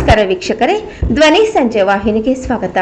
ನಮಸ್ಕಾರ ವೀಕ್ಷಕರೇ, ಧ್ವನಿ ಸಂಜೆ ವಾಹಿನಿಗೆ ಸ್ವಾಗತ.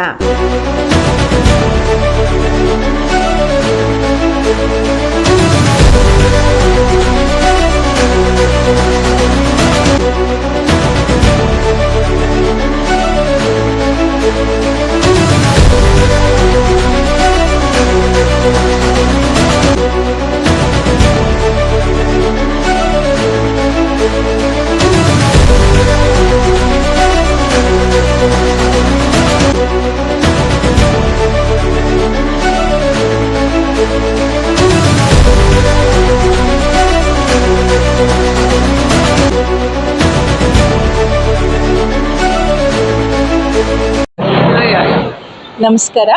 ನಮಸ್ಕಾರ.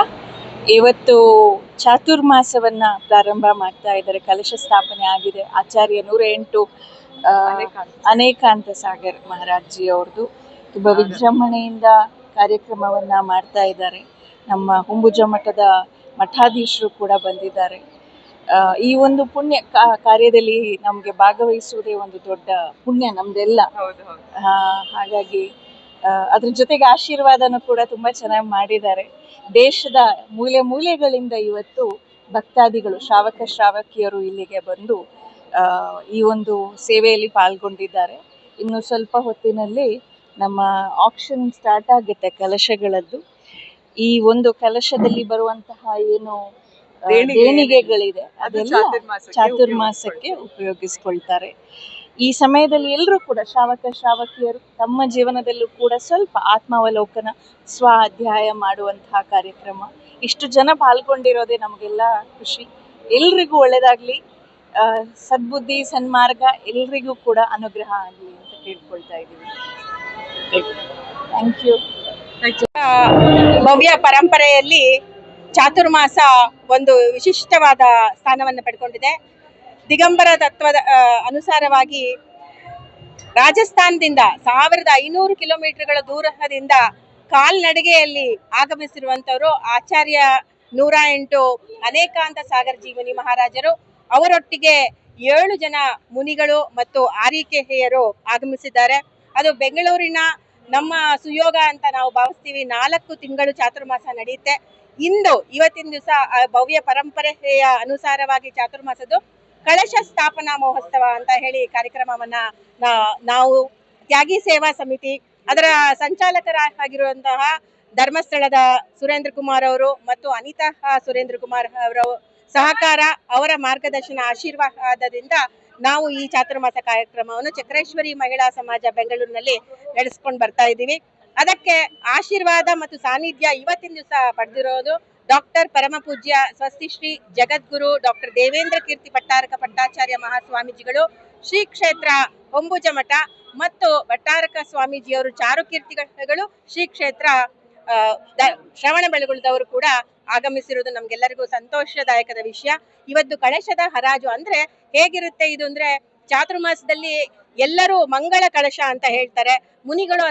ಇವತ್ತು ಚಾತುರ್ಮಾಸವನ್ನು ಪ್ರಾರಂಭ ಮಾಡ್ತಾ ಇದ್ದಾರೆ. ಕಲಶ ಸ್ಥಾಪನೆ ಆಗಿದೆ. ಆಚಾರ್ಯ 108 ಅನೇಕಾಂತ ಸಾಗರ್ ಮಹಾರಾಜ್ಜಿ ಅವ್ರದ್ದು ತುಂಬ ವಿಜೃಂಭಣೆಯಿಂದ ಕಾರ್ಯಕ್ರಮವನ್ನು ಮಾಡ್ತಾ ಇದ್ದಾರೆ. ನಮ್ಮ ಹೊಂಬುಜ ಮಠದ ಮಠಾಧೀಶರು ಕೂಡ ಬಂದಿದ್ದಾರೆ. ಈ ಒಂದು ಪುಣ್ಯ ಕಾರ್ಯದಲ್ಲಿ ನಮಗೆ ಭಾಗವಹಿಸುವುದೇ ಒಂದು ದೊಡ್ಡ ಪುಣ್ಯ ನಮ್ದೆಲ್ಲ. ಹಾಗಾಗಿ ಅದ್ರ ಜೊತೆಗೆ ಆಶೀರ್ವಾದನೂ ಕೂಡ ತುಂಬ ಚೆನ್ನಾಗಿ ಮಾಡಿದ್ದಾರೆ. ದೇಶದ ಮೂಲೆ ಮೂಲೆಗಳಿಂದ ಇವತ್ತು ಭಕ್ತಾದಿಗಳು, ಶ್ರಾವಕಿಯರು ಇಲ್ಲಿಗೆ ಬಂದು ಈ ಒಂದು ಸೇವೆಯಲ್ಲಿ ಪಾಲ್ಗೊಂಡಿದ್ದಾರೆ. ಇನ್ನು ಸ್ವಲ್ಪ ಹೊತ್ತಿನಲ್ಲಿ ನಮ್ಮ ಆಕ್ಷನ್ ಸ್ಟಾರ್ಟ್ ಆಗುತ್ತೆ ಕಲಶಗಳದ್ದು. ಈ ಒಂದು ಕಲಶದಲ್ಲಿ ಬರುವಂತಹ ಏನು ದೇಣಿಗೆಗಳಿದೆ ಅದೆಲ್ಲ ಚಾತುರ್ಮಾಸಕ್ಕೆ ಉಪಯೋಗಿಸ್ಕೊಳ್ತಾರೆ. ಈ ಸಮಯದಲ್ಲಿ ಎಲ್ಲರೂ ಕೂಡ ಶ್ರಾವಕಿಯರು ತಮ್ಮ ಜೀವನದಲ್ಲೂ ಕೂಡ ಸ್ವಲ್ಪ ಆತ್ಮಾವಲೋಕನ, ಸ್ವ ಅಧ್ಯಾಯ ಮಾಡುವಂತಹ ಕಾರ್ಯಕ್ರಮ. ಇಷ್ಟು ಜನ ಪಾಲ್ಗೊಂಡಿರೋದೇ ನಮಗೆಲ್ಲ ಖುಷಿ. ಎಲ್ರಿಗೂ ಒಳ್ಳೆಯದಾಗಲಿ, ಸದ್ಬುದ್ಧಿ ಸನ್ಮಾರ್ಗ ಎಲ್ರಿಗೂ ಕೂಡ ಅನುಗ್ರಹ ಆಗಲಿ ಅಂತ ಕೇಳ್ಕೊಳ್ತಾ ಇದ್ದೀವಿ. Thank you. ಭವ್ಯ ಪರಂಪರೆಯಲ್ಲಿ ಚಾತುರ್ಮಾಸ ಒಂದು ವಿಶಿಷ್ಟವಾದ ಸ್ಥಾನವನ್ನು ಪಡ್ಕೊಂಡಿದೆ. ದಿಗಂಬರ ತತ್ವದ ಅನುಸಾರವಾಗಿ ರಾಜಸ್ಥಾನದಿಂದ 1500 ಕಿಲೋಮೀಟರ್ಗಳ ದೂರದಿಂದ ಕಾಲ್ನಡಿಗೆಯಲ್ಲಿ ಆಗಮಿಸಿರುವಂಥವರು ಆಚಾರ್ಯ 108 ಅನೇಕಾಂತ ಸಾಗರ್ ಜಿ ಮುನಿ ಮಹಾರಾಜರು. ಅವರೊಟ್ಟಿಗೆ 7 ಜನ ಮುನಿಗಳು ಮತ್ತು ಆರಿಕೆಯರು ಆಗಮಿಸಿದ್ದಾರೆ. ಅದು ಬೆಂಗಳೂರಿನ ನಮ್ಮ ಸುಯೋಗ ಅಂತ ನಾವು ಭಾವಿಸ್ತೀವಿ. 4 ತಿಂಗಳು ಚಾತುರ್ಮಾಸ ನಡೆಯುತ್ತೆ. ಇವತ್ತಿನ ದಿವಸ ಭವ್ಯ ಪರಂಪರೆಯ ಅನುಸಾರವಾಗಿ ಚಾತುರ್ಮಾಸದ್ದು ಕಳಶ ಸ್ಥಾಪನಾ ಮಹೋತ್ಸವ ಅಂತ ಹೇಳಿ ಕಾರ್ಯಕ್ರಮವನ್ನ ನಾವು ತ್ಯಾಗಿ ಸೇವಾ ಸಮಿತಿ ಅದರ ಸಂಚಾಲಕರಾಗಿರುವಂತಹ ಧರ್ಮಸ್ಥಳದ ಸುರೇಂದ್ರ ಕುಮಾರ್ ಅವರು ಮತ್ತು ಅನಿತಾ ಸುರೇಂದ್ರ ಕುಮಾರ್ ಅವರ ಸಹಕಾರ, ಅವರ ಮಾರ್ಗದರ್ಶನ, ಆಶೀರ್ವಾದದಿಂದ ನಾವು ಈ ಚಾತುರ್ಮಾಸ ಕಾರ್ಯಕ್ರಮವನ್ನು ಚಕ್ರೇಶ್ವರಿ ಮಹಿಳಾ ಸಮಾಜ ಬೆಂಗಳೂರಿನಲ್ಲಿ ನಡೆಸ್ಕೊಂಡು ಬರ್ತಾ ಇದ್ದೀವಿ. ಅದಕ್ಕೆ ಆಶೀರ್ವಾದ ಮತ್ತು ಸಾನ್ನಿಧ್ಯ ಇವತ್ತಿನ ದಿವಸ ಪಡೆದಿರೋದು ಡಾಕ್ಟರ್ ಪರಮ ಪೂಜ್ಯ ಸ್ವಸ್ತಿಶ್ರೀ ಜಗದ್ಗುರು ಡಾಕ್ಟರ್ ದೇವೇಂದ್ರ ಕೀರ್ತಿ ಭಟ್ಟಾರಕ ಪಟ್ಟಾಚಾರ್ಯ ಮಹಾಸ್ವಾಮೀಜಿಗಳು, ಶ್ರೀ ಕ್ಷೇತ್ರ ಹೊಂಬುಜ ಮಠ ಮತ್ತು ಭಟ್ಟಾರಕ ಸ್ವಾಮೀಜಿಯವರು ಚಾರುಕೀರ್ತಿಗಳು, ಶ್ರೀ ಕ್ಷೇತ್ರ ಶ್ರವಣ ಬೆಳಗೊಳದವರು ಕೂಡ ಆಗಮಿಸಿರುವುದು ನಮ್ಗೆಲ್ಲರಿಗೂ ಸಂತೋಷದಾಯಕದ ವಿಷಯ. ಇವತ್ತು ಕಳಶದ ಹರಾಜು ಅಂದ್ರೆ ಹೇಗಿರುತ್ತೆ ಇದು ಅಂದ್ರೆ, ಚಾತುರ್ಮಾಸದಲ್ಲಿ ಎಲ್ಲರೂ ಮಂಗಳ ಕಳಶ ಅಂತ ಹೇಳ್ತಾರೆ. ಮುನಿಗಳು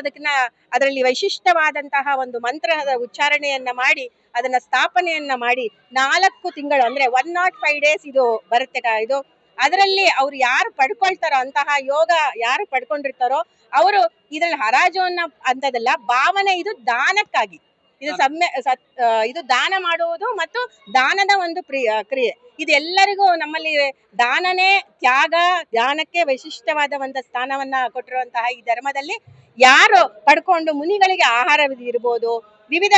ಅದರಲ್ಲಿ ವೈಶಿಷ್ಟವಾದಂತಹ ಒಂದು ಮಂತ್ರದ ಉಚ್ಚಾರಣೆಯನ್ನ ಮಾಡಿ ಅದನ್ನ ಸ್ಥಾಪನೆಯನ್ನ ಮಾಡಿ 4 ತಿಂಗಳು ಅಂದ್ರೆ 105 ಡೇಸ್ ಇದು ಬರುತ್ತೆ. ಇದು ಅದರಲ್ಲಿ ಅವ್ರು ಯಾರು ಪಡ್ಕೊಳ್ತಾರೋ, ಅಂತಹ ಯೋಗ ಯಾರು ಪಡ್ಕೊಂಡಿರ್ತಾರೋ ಅವರು ಇದ್ರಲ್ಲಿ ಹರಾಜು ಅಂತದಲ್ಲ, ಭಾವನೆ ಇದು ದಾನಕ್ಕಾಗಿ. ಇದು ದಾನ ಮಾಡುವುದು ಮತ್ತು ದಾನದ ಒಂದು ಕ್ರಿಯೆ. ಇದೆಲ್ಲರಿಗೂ ನಮ್ಮಲ್ಲಿ ದಾನನೇ ತ್ಯಾಗ, ದಾನಕ್ಕೆ ವಿಶಿಷ್ಟವಾದ ಒಂದು ಸ್ಥಾನವನ್ನ ಕೊಟ್ಟಿರುವಂತಹ ಈ ಧರ್ಮದಲ್ಲಿ ಯಾರು ಪಡ್ಕೊಂಡು ಮುನಿಗಳಿಗೆ ಆಹಾರ ಇರ್ಬೋದು, ವಿವಿಧ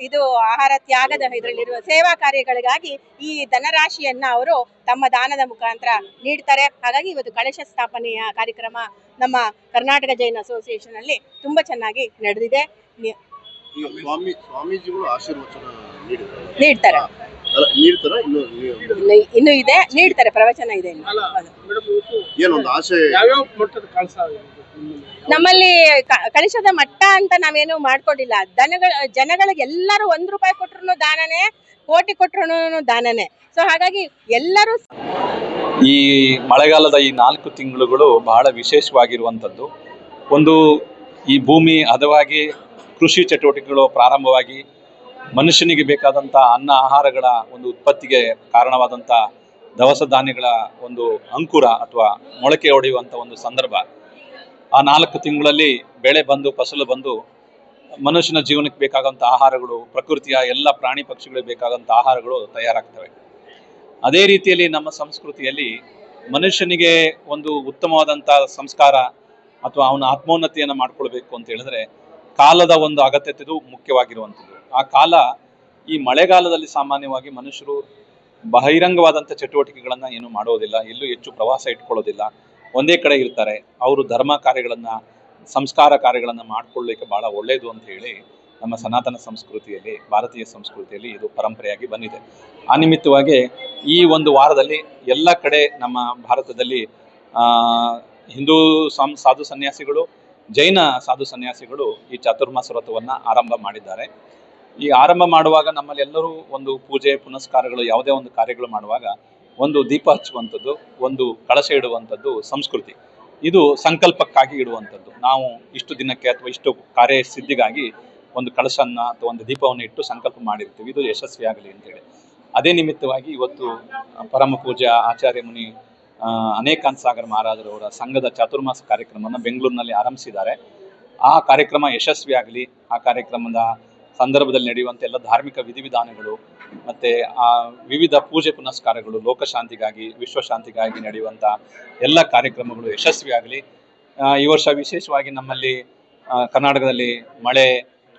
ಇದು ಆಹಾರ ತ್ಯಾಗದ ಇದರಲ್ಲಿರುವ ಸೇವಾ ಕಾರ್ಯಗಳಿಗಾಗಿ ಈ ಧನರಾಶಿಯನ್ನ ಅವರು ತಮ್ಮ ದಾನದ ಮುಖಾಂತರ ನೀಡ್ತಾರೆ. ಹಾಗಾಗಿ ಇವತ್ತು ಕಳಶ ಸ್ಥಾಪನೆಯ ಕಾರ್ಯಕ್ರಮ ನಮ್ಮ ಕರ್ನಾಟಕ ಜೈನ್ ಅಸೋಸಿಯೇಷನ್ ಅಲ್ಲಿ ತುಂಬಾ ಚೆನ್ನಾಗಿ ನಡೆದಿದೆ. ಸ್ವಾಮೀಜಿಗಳು ಆಶೀರ್ವಚನ ನೀಡ್ತಾರೆ, ಇನ್ನು ಇದೆ, ನೀಡ್ತಾರೆ, ಪ್ರವಚನ ಇದೆ. ನಮ್ಮಲ್ಲಿ ಕಳಶದ ಮಟ್ಟ ಅಂತ ನಾವೇನು ಮಾಡ್ಕೊಂಡಿಲ್ಲ. ಜನಗಳಿಗೆ ಎಲ್ಲರೂ 1 ರೂಪಾಯಿ ಕೊಟ್ರು ದಾನನೇ, ಕೋಟಿ ಕೊಟ್ರು ದಾನನೇ. ಸೊ ಹಾಗಾಗಿ ಎಲ್ಲರೂ ಈ ಮಳೆಗಾಲದ ಈ 4 ತಿಂಗಳುಗಳು ಬಹಳ ವಿಶೇಷವಾಗಿರುವಂಥದ್ದು. ಒಂದು, ಈ ಭೂಮಿ ಹದವಾಗಿ ಕೃಷಿ ಚಟುವಟಿಕೆಗಳು ಪ್ರಾರಂಭವಾಗಿ ಮನುಷ್ಯನಿಗೆ ಬೇಕಾದಂಥ ಅನ್ನ ಆಹಾರಗಳ ಒಂದು ಉತ್ಪತ್ತಿಗೆ ಕಾರಣವಾದಂಥ ದವಸ ಧಾನ್ಯಗಳ ಒಂದು ಅಂಕುರ ಅಥವಾ ಮೊಳಕೆ ಹೊಡೆಯುವಂಥ ಒಂದು ಸಂದರ್ಭ. ಆ 4 ತಿಂಗಳಲ್ಲಿ ಬೆಳೆ ಬಂದು ಫಸಲು ಬಂದು ಮನುಷ್ಯನ ಜೀವನಕ್ಕೆ ಬೇಕಾದಂಥ ಆಹಾರಗಳು, ಪ್ರಕೃತಿಯ ಎಲ್ಲ ಪ್ರಾಣಿ ಪಕ್ಷಿಗಳಿಗೆ ಬೇಕಾದಂಥ ಆಹಾರಗಳು ತಯಾರಾಗ್ತವೆ. ಅದೇ ರೀತಿಯಲ್ಲಿ ನಮ್ಮ ಸಂಸ್ಕೃತಿಯಲ್ಲಿ ಮನುಷ್ಯನಿಗೆ ಒಂದು ಉತ್ತಮವಾದಂಥ ಸಂಸ್ಕಾರ ಅಥವಾ ಅವನ ಆತ್ಮೋನ್ನತಿಯನ್ನು ಮಾಡ್ಕೊಳ್ಬೇಕು ಅಂತ ಹೇಳಿದ್ರೆ ಕಾಲದ ಒಂದು ಅಗತ್ಯತೆದು ಮುಖ್ಯವಾಗಿರುವಂಥದ್ದು. ಆ ಕಾಲ ಈ ಮಳೆಗಾಲದಲ್ಲಿ ಸಾಮಾನ್ಯವಾಗಿ ಮನುಷ್ಯರು ಬಹಿರಂಗವಾದಂಥ ಚಟುವಟಿಕೆಗಳನ್ನು ಏನು ಮಾಡೋದಿಲ್ಲ, ಎಲ್ಲೂ ಹೆಚ್ಚು ಪ್ರವಾಸ ಇಟ್ಕೊಳ್ಳೋದಿಲ್ಲ, ಒಂದೇ ಕಡೆ ಇರ್ತಾರೆ. ಅವರು ಧರ್ಮ ಕಾರ್ಯಗಳನ್ನು, ಸಂಸ್ಕಾರ ಕಾರ್ಯಗಳನ್ನು ಮಾಡಿಕೊಳ್ಳಲಿಕ್ಕೆ ಭಾಳ ಒಳ್ಳೆಯದು ಅಂತ ಹೇಳಿ ನಮ್ಮ ಸನಾತನ ಸಂಸ್ಕೃತಿಯಲ್ಲಿ, ಭಾರತೀಯ ಸಂಸ್ಕೃತಿಯಲ್ಲಿ ಇದು ಪರಂಪರೆಯಾಗಿ ಬಂದಿದೆ. ಆ ನಿಮಿತ್ತವಾಗಿ ಈ ಒಂದು ವಾರದಲ್ಲಿ ಎಲ್ಲ ಕಡೆ ನಮ್ಮ ಭಾರತದಲ್ಲಿ ಹಿಂದೂ ಸಾಧು ಸನ್ಯಾಸಿಗಳು, ಜೈನ ಸಾಧು ಸನ್ಯಾಸಿಗಳು ಈ ಚಾತುರ್ಮಾಸ ವ್ರತವನ್ನು ಆರಂಭ ಮಾಡಿದ್ದಾರೆ. ಈ ಆರಂಭ ಮಾಡುವಾಗ ನಮ್ಮಲ್ಲಿ ಎಲ್ಲರೂ ಒಂದು ಪೂಜೆ ಪುನಸ್ಕಾರಗಳು, ಯಾವುದೇ ಒಂದು ಕಾರ್ಯಗಳು ಮಾಡುವಾಗ ಒಂದು ದೀಪ ಹಚ್ಚುವಂಥದ್ದು, ಒಂದು ಕಳಶ ಇಡುವಂಥದ್ದು ಸಂಸ್ಕೃತಿ. ಇದು ಸಂಕಲ್ಪಕ್ಕಾಗಿ ಇಡುವಂಥದ್ದು. ನಾವು ಇಷ್ಟು ದಿನಕ್ಕೆ ಅಥವಾ ಇಷ್ಟು ಕಾರ್ಯ ಸಿದ್ಧಿಗಾಗಿ ಒಂದು ಕಳಶನ್ನ ಅಥವಾ ಒಂದು ದೀಪವನ್ನು ಇಟ್ಟು ಸಂಕಲ್ಪ ಮಾಡಿರ್ತೀವಿ, ಇದು ಯಶಸ್ವಿಯಾಗಲಿ ಅಂತೇಳಿ. ಅದೇ ನಿಮಿತ್ತವಾಗಿ ಇವತ್ತು ಪರಮ ಪೂಜ್ಯ ಆಚಾರ್ಯ ಮುನಿ ಅನೇಕಾಂತ ಸಾಗರ ಮಹಾರಾಜರವರ ಸಂಘದ ಚಾತುರ್ಮಾಸ ಕಾರ್ಯಕ್ರಮವನ್ನು ಬೆಂಗಳೂರಿನಲ್ಲಿ ಆರಂಭಿಸಿದ್ದಾರೆ. ಆ ಕಾರ್ಯಕ್ರಮ ಯಶಸ್ವಿಯಾಗಲಿ, ಆ ಕಾರ್ಯಕ್ರಮದ ಸಂದರ್ಭದಲ್ಲಿ ನಡೆಯುವಂಥ ಎಲ್ಲ ಧಾರ್ಮಿಕ ವಿಧಿವಿಧಾನಗಳು ಮತ್ತು ಆ ವಿವಿಧ ಪೂಜೆ ಪುನಸ್ಕಾರಗಳು, ಲೋಕಶಾಂತಿಗಾಗಿ, ವಿಶ್ವಶಾಂತಿಗಾಗಿ ನಡೆಯುವಂಥ ಎಲ್ಲ ಕಾರ್ಯಕ್ರಮಗಳು ಯಶಸ್ವಿಯಾಗಲಿ. ಈ ವರ್ಷ ವಿಶೇಷವಾಗಿ ನಮ್ಮಲ್ಲಿ ಕರ್ನಾಟಕದಲ್ಲಿ ಮಳೆ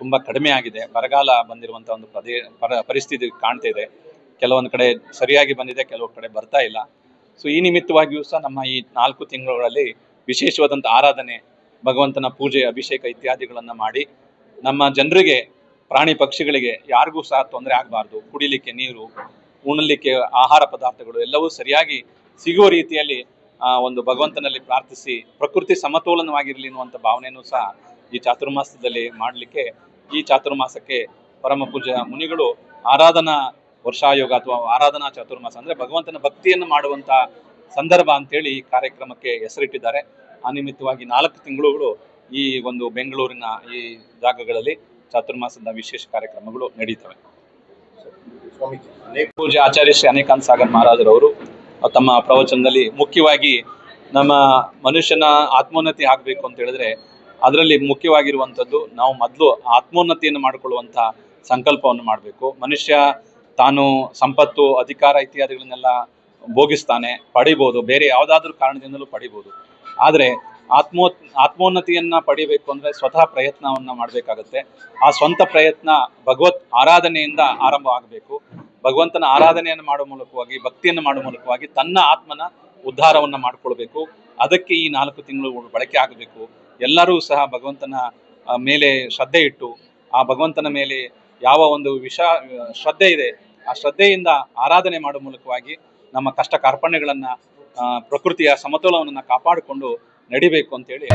ತುಂಬ ಕಡಿಮೆ ಆಗಿದೆ. ಬರಗಾಲ ಬಂದಿರುವಂಥ ಒಂದು ಪರಿಸ್ಥಿತಿ ಕಾಣ್ತಾ ಇದೆ. ಕೆಲವೊಂದು ಕಡೆ ಸರಿಯಾಗಿ ಬಂದಿದೆ, ಕೆಲವು ಕಡೆ ಬರ್ತಾ ಇಲ್ಲ. ಸೊ ಈ ನಿಮಿತ್ತವಾಗಿಯೂ ಸಹ ನಮ್ಮ ಈ 4 ತಿಂಗಳಲ್ಲಿ ವಿಶೇಷವಾದಂಥ ಆರಾಧನೆ, ಭಗವಂತನ ಪೂಜೆ, ಅಭಿಷೇಕ ಇತ್ಯಾದಿಗಳನ್ನು ಮಾಡಿ ನಮ್ಮ ಜನರಿಗೆ, ಪ್ರಾಣಿ ಪಕ್ಷಿಗಳಿಗೆ ಯಾರಿಗೂ ಸಹ ತೊಂದರೆ ಆಗಬಾರ್ದು. ಕುಡಿಲಿಕ್ಕೆ ನೀರು, ಉಣ್ಣಲಿಕ್ಕೆ ಆಹಾರ ಪದಾರ್ಥಗಳು ಎಲ್ಲವೂ ಸರಿಯಾಗಿ ಸಿಗುವ ರೀತಿಯಲ್ಲಿ ಒಂದು ಭಗವಂತನಲ್ಲಿ ಪ್ರಾರ್ಥಿಸಿ ಪ್ರಕೃತಿ ಸಮತೋಲನವಾಗಿರಲಿ ಅನ್ನುವಂಥ ಭಾವನೆಯನ್ನು ಸಹ ಈ ಚಾತುರ್ಮಾಸದಲ್ಲಿ ಮಾಡಲಿಕ್ಕೆ, ಈ ಚಾತುರ್ಮಾಸಕ್ಕೆ ಪರಮ ಪೂಜ್ಯ ಮುನಿಗಳು ಆರಾಧನಾ ವರ್ಷಾಯೋಗ ಅಥವಾ ಆರಾಧನಾ ಚಾತುರ್ಮಾಸ ಅಂದರೆ ಭಗವಂತನ ಭಕ್ತಿಯನ್ನು ಮಾಡುವಂಥ ಸಂದರ್ಭ ಅಂತೇಳಿ ಈ ಕಾರ್ಯಕ್ರಮಕ್ಕೆ ಹೆಸರಿಟ್ಟಿದ್ದಾರೆ. ಆ ನಿಮಿತ್ತವಾಗಿ 4 ತಿಂಗಳುಗಳು ಈ ಒಂದು ಬೆಂಗಳೂರಿನ ಈ ಜಾಗಗಳಲ್ಲಿ ಚಾತುರ್ಮಾಸದ ವಿಶೇಷ ಕಾರ್ಯಕ್ರಮಗಳು ನಡೀತವೆ. ಪೂಜ್ಯ ಆಚಾರ್ಯ ಶ್ರೀ ಅನೇಕಾಂತ ಸಾಗರ ಮಹಾರಾಜರವರು ತಮ್ಮ ಪ್ರವಚನದಲ್ಲಿ ಮುಖ್ಯವಾಗಿ ನಮ್ಮ ಮನುಷ್ಯನ ಆತ್ಮೋನ್ನತಿ ಆಗಬೇಕು ಅಂತ ಹೇಳಿದ್ರೆ ಅದರಲ್ಲಿ ಮುಖ್ಯವಾಗಿರುವಂಥದ್ದು ನಾವು ಮೊದಲು ಆತ್ಮೋನ್ನತಿಯನ್ನು ಮಾಡಿಕೊಳ್ಳುವಂಥ ಸಂಕಲ್ಪವನ್ನು ಮಾಡಬೇಕು. ಮನುಷ್ಯ ತಾನು ಸಂಪತ್ತು, ಅಧಿಕಾರ ಇತ್ಯಾದಿಗಳನ್ನೆಲ್ಲ ಭೋಗಿಸ್ತಾನೆ, ಪಡಿಬೋದು, ಬೇರೆ ಯಾವುದಾದ್ರೂ ಕಾರಣದಿಂದಲೂ ಪಡಿಬೋದು. ಆದರೆ ಆತ್ಮೋನ್ನತಿಯನ್ನು ಪಡಿಬೇಕು ಅಂದರೆ ಸ್ವತಃ ಪ್ರಯತ್ನವನ್ನು ಮಾಡಬೇಕಾಗತ್ತೆ. ಆ ಸ್ವಂತ ಪ್ರಯತ್ನ ಭಗವತ್ ಆರಾಧನೆಯಿಂದ ಆರಂಭ ಆಗಬೇಕು. ಭಗವಂತನ ಆರಾಧನೆಯನ್ನು ಮಾಡುವ ಮೂಲಕವಾಗಿ, ಭಕ್ತಿಯನ್ನು ಮಾಡುವ ಮೂಲಕವಾಗಿ ತನ್ನ ಆತ್ಮನ ಉದ್ಧಾರವನ್ನು ಮಾಡಿಕೊಳ್ಬೇಕು. ಅದಕ್ಕೆ ಈ 4 ತಿಂಗಳು ಬಳಕೆ ಆಗಬೇಕು. ಎಲ್ಲರೂ ಸಹ ಭಗವಂತನ ಮೇಲೆ ಶ್ರದ್ಧೆ ಇಟ್ಟು, ಆ ಭಗವಂತನ ಮೇಲೆ ಯಾವ ಒಂದು ಶ್ರದ್ಧೆ ಇದೆ ಆ ಶ್ರದ್ಧೆಯಿಂದ ಆರಾಧನೆ ಮಾಡುವ ಮೂಲಕವಾಗಿ ನಮ್ಮ ಕಷ್ಟ ಕಾರ್ಪಣ್ಯಗಳನ್ನು, ಪ್ರಕೃತಿಯ ಸಮತೋಲನವನ್ನು ಕಾಪಾಡಿಕೊಂಡು ನಡಿಬೇಕು ಅಂತೇಳಿ